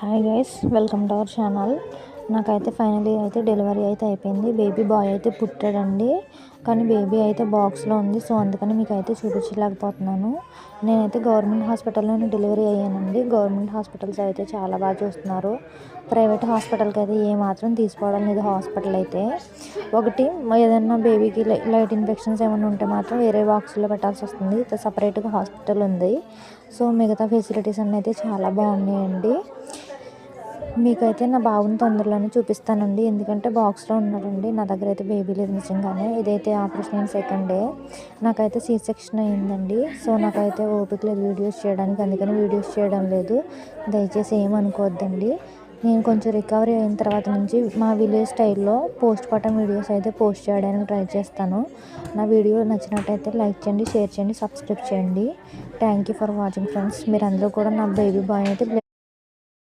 Hi guys, welcome to our channel. నాకైతే finally అయితే delivery అయితే అయిపోయింది. బేబీ బాయ్ అయితే పుట్టాడండి. కానీ బేబీ అయితే బాక్స్లో ఉంది. సో అందుకని మీకు అయితే చూపించలేకపోతున్నాను. నేనైతే గవర్నమెంట్ హాస్పిటల్లోనే డెలివరీ అయ్యానండి. గవర్నమెంట్ హాస్పిటల్స్ అయితే చాలా బాగా చూస్తున్నారు. ప్రైవేట్ హాస్పిటల్కి అయితే ఏమాత్రం తీసుకోవడం లేదు. హాస్పిటల్ అయితే ఒకటి ఏదైనా బేబీకి లైట్ ఇన్ఫెక్షన్స్ ఏమైనా ఉంటే మాత్రం వేరే బాక్స్లో పెట్టాల్సి వస్తుంది. సపరేట్గా హాస్పిటల్ ఉంది. సో మిగతా ఫెసిలిటీస్ అన్నీ అయితే చాలా బాగున్నాయండి. మీకైతే నా బాబుని తొందరలోనే చూపిస్తానండి. ఎందుకంటే బాక్స్లో ఉన్నాడండి. నా దగ్గర అయితే బేబీ లేదు నిజంగానే. ఇదైతే ఆపరేషన్ అయిన సెకండ్ డే. నాకైతే సీ సెక్షన్ అయిందండి. సో నాకైతే ఓపిక లేదు వీడియోస్ చేయడానికి, అందుకని వీడియోస్ చేయడం లేదు. దయచేసి ఏమనుకోవద్దండి. నేను కొంచెం రికవరీ అయిన తర్వాత నుంచి మా విలేజ్ స్టైల్లో పోస్ట్ మార్టం వీడియోస్ అయితే పోస్ట్ చేయడానికి ట్రై చేస్తాను. నా వీడియో నచ్చినట్టయితే లైక్ చేయండి, షేర్ చేయండి, సబ్స్క్రైబ్ చేయండి. Thank you for watching friends. మీరందరూ కూడా నా బేబీ బాయ్ అయితే